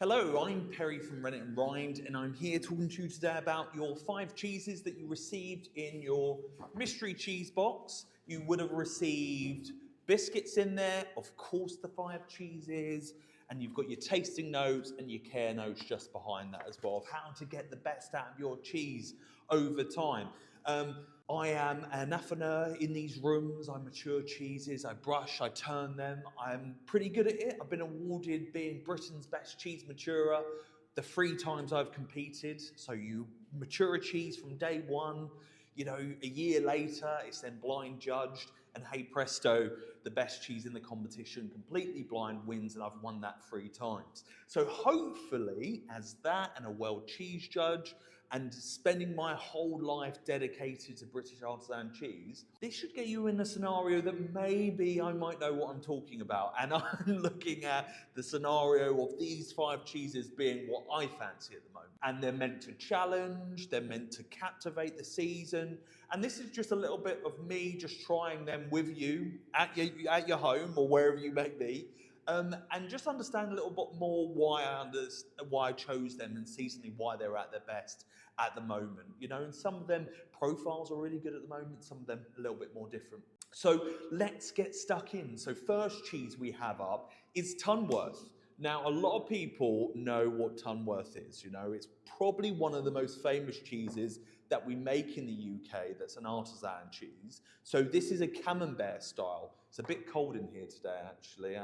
Hello, I'm Perry from Rennet and Rind, and I'm here talking to you today about your 5 cheeses that you received in your mystery cheese box. You would have received biscuits in there, of course the 5 cheeses, and you've got your tasting notes and your care notes just behind that as well, of how to get the best out of your cheese over time. I am an affineur in these rooms. I mature cheeses, I brush, I turn them. I'm pretty good at it. I've been awarded being Britain's best cheese maturer the 3 times I've competed. So you mature a cheese from day one, you know, a year later, it's then blind judged, and hey presto, the best cheese in the competition, completely blind, wins, and I've won that 3 times. So hopefully, as that and a world cheese judge, and spending my whole life dedicated to British Artisan cheese, this should get you in a scenario that maybe I might know what I'm talking about. And I'm looking at the scenario of these 5 cheeses being what I fancy at the moment. And they're meant to challenge, they're meant to captivate the season. And this is just a little bit of me just trying them with you at your home or wherever you may be. And just understand a little bit more why I chose them and seasonally why they're at their best at the moment. You know, and some of them profiles are really good at the moment, some of them a little bit more different. So let's get stuck in. So first cheese we have up is Tunworth. Now, a lot of people know what Tunworth is. You know, it's probably one of the most famous cheeses that we make in the UK that's an artisan cheese. So this is a Camembert style. It's a bit cold in here today, actually.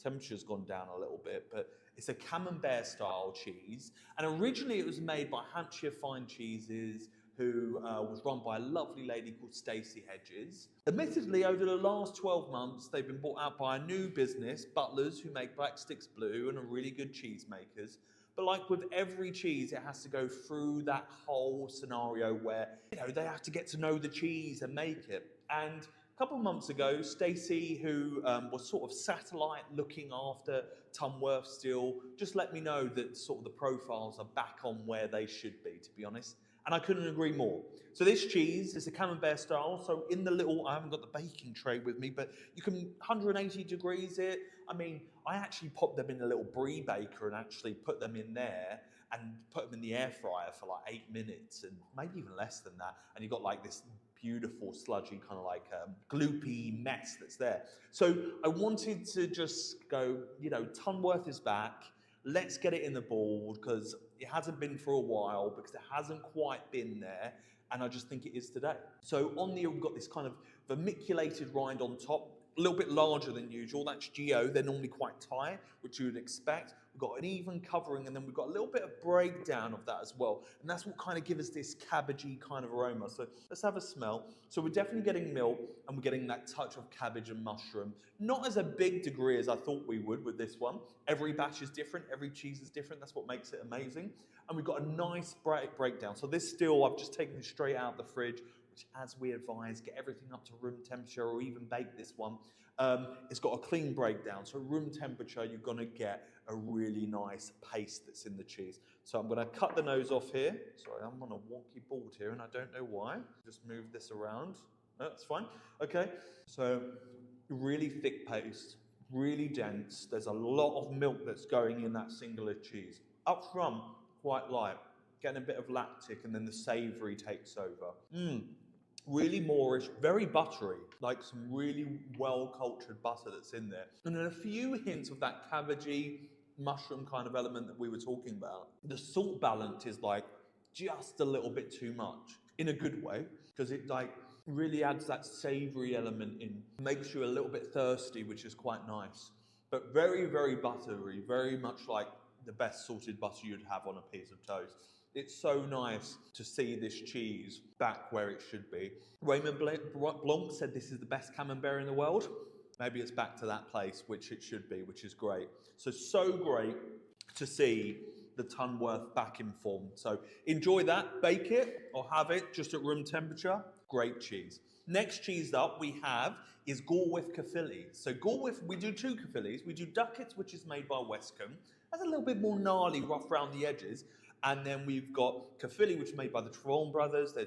Temperature's gone down a little bit, but it's a Camembert style cheese. And originally it was made by Hampshire Fine Cheeses, who was run by a lovely lady called Stacey Hedges. Admittedly, over the last 12 months, they've been bought out by a new business, Butlers, who make Black Sticks Blue and are really good cheese makers. But like with every cheese, it has to go through that whole scenario where, you know, they have to get to know the cheese and make it. And a couple of months ago, Stacey, who was sort of satellite looking after Tunworth still, just let me know that sort of the profiles are back on where they should be, to be honest. And I couldn't agree more. So this cheese is a Camembert style. So in the little, I haven't got the baking tray with me, but you can 180 degrees it. I mean, I actually popped them in a little brie baker and actually put them in there and put them in the air fryer for like 8 minutes and maybe even less than that. And you got like this beautiful sludgy kind of like gloopy mess that's there. So I wanted to just go, you know, Tunworth is back. Let's get it in the board because it hasn't been for a while, because it hasn't quite been there, and I just think it is today. So on the, we've got this kind of vermiculated rind on top, a little bit larger than usual. That's GO, they're normally quite tight, which you would expect. We've got an even covering, and then we've got a little bit of breakdown of that as well. And that's what kind of gives us this cabbagey kind of aroma. So let's have a smell. So we're definitely getting milk, and we're getting that touch of cabbage and mushroom. Not as a big degree as I thought we would with this one. Every batch is different, every cheese is different. That's what makes it amazing. And we've got a nice breakdown. So this still, I've just taken it straight out of the fridge, which, as we advise, get everything up to room temperature or even bake this one. It's got a clean breakdown. So room temperature, you're going to get a really nice paste that's in the cheese. So I'm going to cut the nose off here. Sorry, I'm on a wonky board here and I don't know why. Just move this around. No, that's fine. Okay, so really thick paste, really dense. There's a lot of milk that's going in that singular cheese. Up front, quite light. Getting a bit of lactic, and then the savoury takes over. Really moorish, very buttery, like some really well-cultured butter that's in there. And then a few hints of that cabbagey, mushroom kind of element that we were talking about. The salt balance is like just a little bit too much, in a good way, because it like really adds that savoury element in, makes you a little bit thirsty, which is quite nice. But very, very buttery, very much like the best salted butter you'd have on a piece of toast. It's so nice to see this cheese back where it should be. Raymond Blanc said this is the best camembert in the world. Maybe it's back to that place, which it should be, which is great. So great to see the Tunworth back in form. So enjoy that, bake it or have it just at room temperature. Great cheese. Next cheese up we have is Gorwydd Caerphilly. So Gorwydd, we do 2 Caerphillys. We do Ducats, which is made by Westcombe. That's a little bit more gnarly, rough around the edges. And then we've got Caerphilly, which is made by the Trevone brothers. They're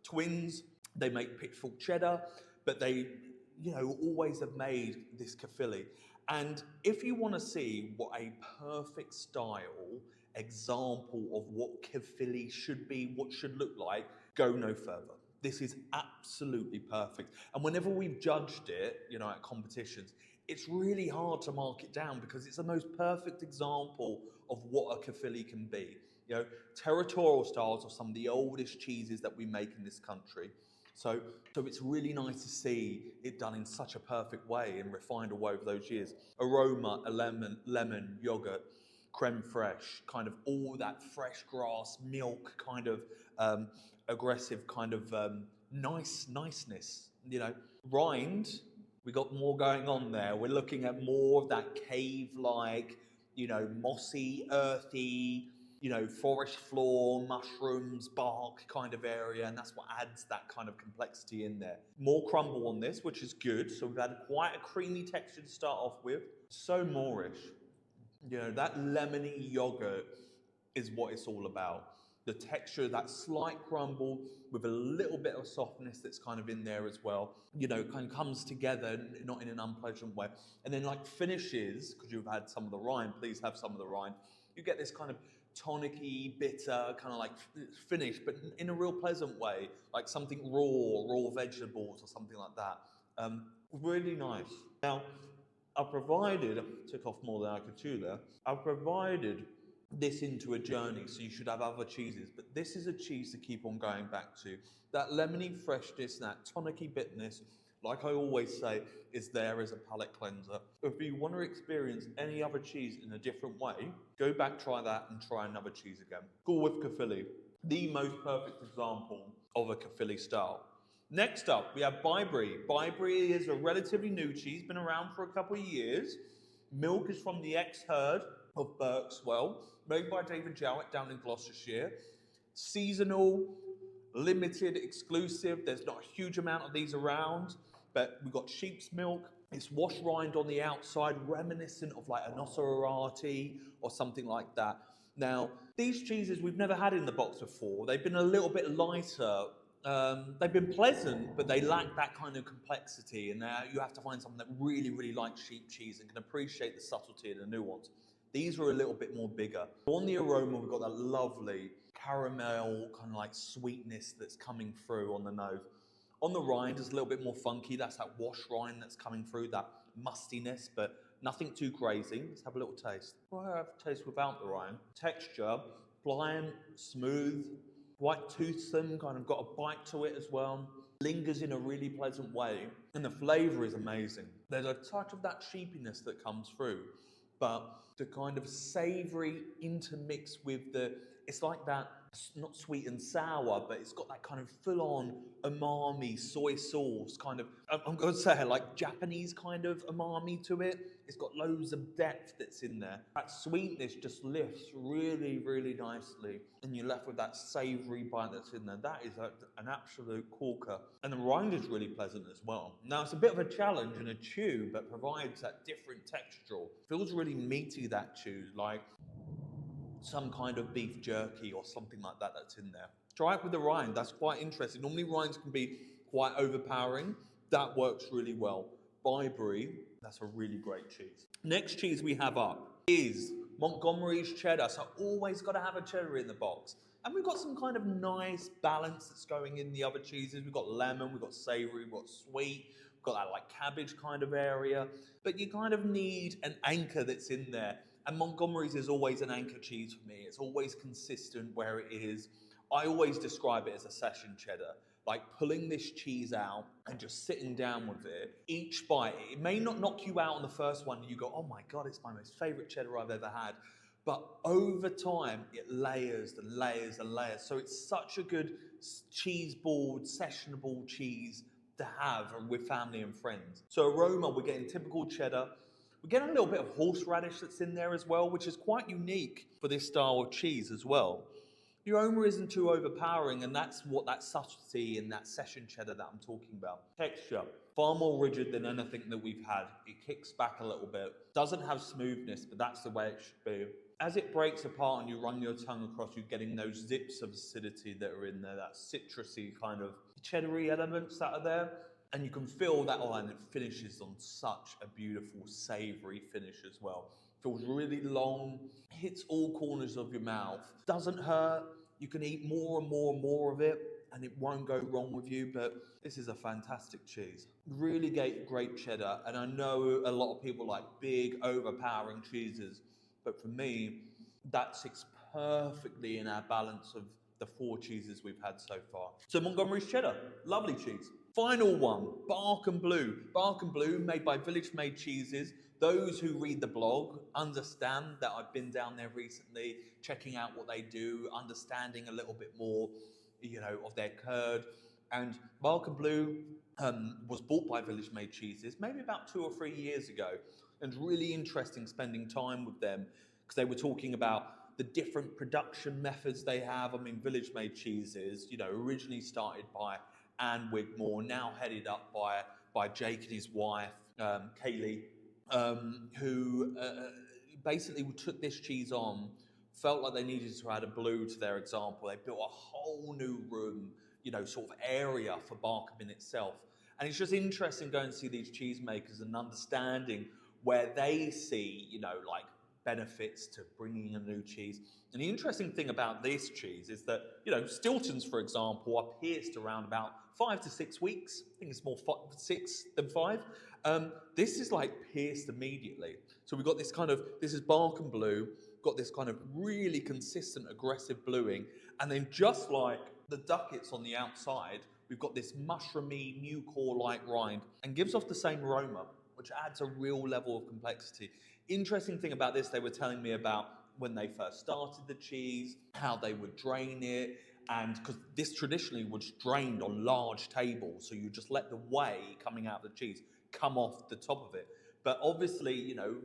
twins. They make Pitchfork Cheddar, but they, you know, always have made this Caerphilly. And if you want to see what a perfect style example of what Caerphilly should be, what should look like, go no further. This is absolutely perfect. And whenever we've judged it, you know, at competitions, it's really hard to mark it down because it's the most perfect example of what a Caerphilly can be. You know, territorial styles are some of the oldest cheeses that we make in this country. So it's really nice to see it done in such a perfect way and refined all over those years. Aroma, a lemon, yogurt, creme fraiche, kind of all that fresh grass, milk, kind of aggressive, kind of niceness. You know, rind, we got more going on there. We're looking at more of that cave-like, you know, mossy, earthy, you know, forest floor, mushrooms, bark kind of area, and that's what adds that kind of complexity in there. More crumble on this, which is good. So we've had quite a creamy texture to start off with. So Moorish. You know, that lemony yogurt is what it's all about. The texture, that slight crumble with a little bit of softness that's kind of in there as well. You know, kind of comes together, not in an unpleasant way. And then like finishes, because you've had some of the rind, please have some of the rind. You get this kind of tonic-y, bitter, kind of like finish, but in a real pleasant way, like something raw vegetables or something like that. Really nice. Now, I've provided, I took off more than I could chew there, I've provided this into a journey, so you should have other cheeses, but this is a cheese to keep on going back to. That lemony freshness, that tonic-y bitterness, like I always say, is there as a palate cleanser. If you want to experience any other cheese in a different way, go back, try that, and try another cheese again. Gorwydd Caerphilly, the most perfect example of a Caerphilly style. Next up, we have Bibury. Bibury is a relatively new cheese, been around for a couple of years. Milk is from the ex-herd of Berkswell, made by David Jowett down in Gloucestershire. Seasonal, limited, exclusive. There's not a huge amount of these around, but we've got sheep's milk. It's wash rind on the outside, reminiscent of like a Nosferati or something like that. Now, these cheeses we've never had in the box before. They've been a little bit lighter. They've been pleasant, but they lack that kind of complexity. And now you have to find someone that really, really likes sheep cheese and can appreciate the subtlety and the nuance. These are a little bit more bigger. On the aroma, we've got that lovely caramel kind of like sweetness that's coming through on the nose. On the rind, it's a little bit more funky. That's that wash rind that's coming through, that mustiness, but nothing too crazy. Let's have a little taste. Well, I have a taste without the rind. Texture, pliant, smooth, quite toothsome, kind of got a bite to it as well. Lingers in a really pleasant way. And the flavour is amazing. There's a touch of that sheepiness that comes through, but the kind of savoury intermix with the, it's like that, not sweet and sour, but it's got that kind of full-on umami, soy sauce, kind of, I'm going to say like Japanese kind of umami to it. It's got loads of depth that's in there. That sweetness just lifts really, really nicely, and you're left with that savoury bite that's in there. That is an absolute corker. And the rind is really pleasant as well. Now, it's a bit of a challenge and a chew, but provides that different texture. Feels really meaty, that chew, like some kind of beef jerky or something like that that's in there. Try it with the rind, that's quite interesting. Normally rinds can be quite overpowering. That works really well. Bibury, that's a really great cheese. Next cheese we have up is Montgomery's Cheddar. So always got to have a cheddar in the box. And we've got some kind of nice balance that's going in the other cheeses. We've got lemon, we've got savoury, we've got sweet, we've got that like cabbage kind of area. But you kind of need an anchor that's in there. And Montgomery's is always an anchor cheese for me. It's always consistent where it is. I always describe it as a session cheddar, like pulling this cheese out and just sitting down with it. Each bite, it may not knock you out on the first one and you go, oh my God, it's my most favorite cheddar I've ever had. But over time, it layers and layers and layers. So it's such a good cheese board, sessionable cheese to have with family and friends. So aroma, we're getting typical cheddar. We're getting a little bit of horseradish that's in there as well, which is quite unique for this style of cheese as well. The aroma isn't too overpowering, and that's what that subtlety and that session cheddar that I'm talking about. Texture, far more rigid than anything that we've had. It kicks back a little bit. Doesn't have smoothness, but that's the way it should be. As it breaks apart and you run your tongue across, you're getting those zips of acidity that are in there, that citrusy kind of cheddary elements that are there. And you can feel that on, and it finishes on such a beautiful savoury finish as well. Feels really long, hits all corners of your mouth, doesn't hurt. You can eat more and more and more of it, and it won't go wrong with you. But this is a fantastic cheese. Really great cheddar, and I know a lot of people like big, overpowering cheeses, but for me, that sits perfectly in our balance of the 4 cheeses we've had so far. So Montgomery's Cheddar, lovely cheese. Final one, Barkham Blue. Barkham Blue, made by Village Made Cheeses. Those who read the blog understand that I've been down there recently, checking out what they do, understanding a little bit more, you know, of their curd. And Barkham Blue was bought by Village Made Cheeses maybe about 2 or 3 years ago. And really interesting spending time with them because they were talking about the different production methods they have. I mean, Village Made Cheeses, you know, originally started by Anne Wigmore, now headed up by Jake and his wife, Kaylee, who basically took this cheese on, felt like they needed to add a blue to their example. They built a whole new room, you know, sort of area for Barkham in itself. And it's just interesting going to see these cheesemakers and understanding where they see, you know, like benefits to bringing a new cheese. And the interesting thing about this cheese is that, you know, Stilton's, for example, are pierced around about 5 to 6 weeks. I think it's more 6 than 5. This is like pierced immediately. So we've got this kind of, this is Barkham Blue, got this kind of really consistent, aggressive bluing. And then just like the ducats on the outside, we've got this mushroomy, new core-like rind and gives off the same aroma, which adds a real level of complexity. Interesting thing about this, they were telling me about when they first started the cheese, how they would drain it, and because this traditionally was drained on large tables, so you just let the whey coming out of the cheese come off the top of it. But obviously, you know,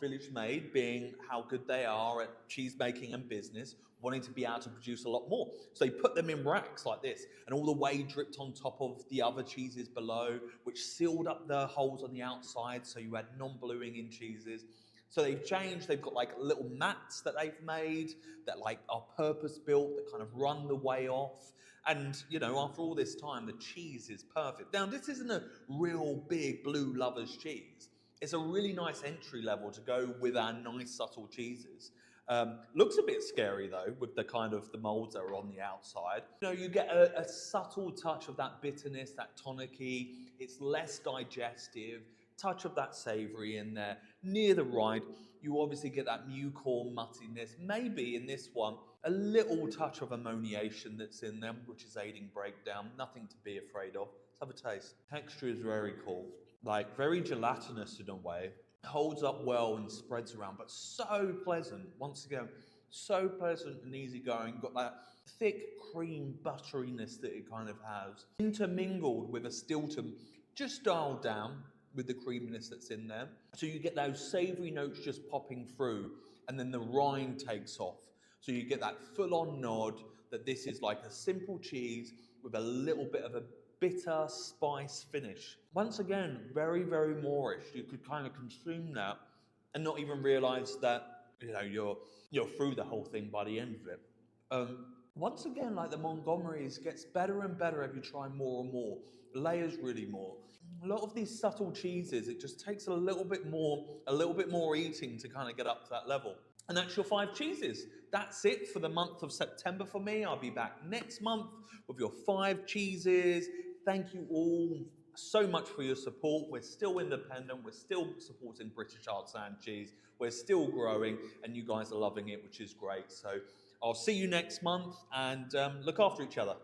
Village Made, being how good they are at cheese making and business, wanting to be able to produce a lot more. So they put them in racks like this, and all the whey dripped on top of the other cheeses below, which sealed up the holes on the outside, so you had non-bluing in cheeses. So they've changed, they've got like little mats that they've made that like are purpose-built, that kind of run the whey off. And, you know, after all this time, the cheese is perfect. Now, this isn't a real big blue lover's cheese. It's a really nice entry level to go with our nice subtle cheeses. Looks a bit scary though, with the kind of the molds that are on the outside. You know, you get a subtle touch of that bitterness, that tonic-y. It's less digestive, touch of that savoury in there. Near the rind, you obviously get that mucor muttiness. Maybe in this one, a little touch of ammoniation that's in them, which is aiding breakdown. Nothing to be afraid of. Let's have a taste. Texture is very cool. Like very gelatinous in a way. Holds up well and spreads around, but so pleasant. Once again, so pleasant and easygoing. Got that thick cream butteriness that it kind of has. Intermingled with a Stilton, just dialed down with the creaminess that's in there. So you get those savoury notes just popping through, and then the rind takes off. So you get that full-on nod that this is like a simple cheese with a little bit of a bitter spice finish. Once again, very, very Moorish. You could kind of consume that and not even realise that, you know, you're through the whole thing by the end of it. Once again, like the Montgomery's gets better and better as you try more and more. Layers really more. A lot of these subtle cheeses, it just takes a little bit more eating to kind of get up to that level. And that's your 5 cheeses. That's it for the month of September for me. I'll be back next month with your 5 cheeses. Thank you all so much for your support. We're still independent. We're still supporting British Artisan cheese. We're still growing, and you guys are loving it, which is great. So I'll see you next month, and look after each other.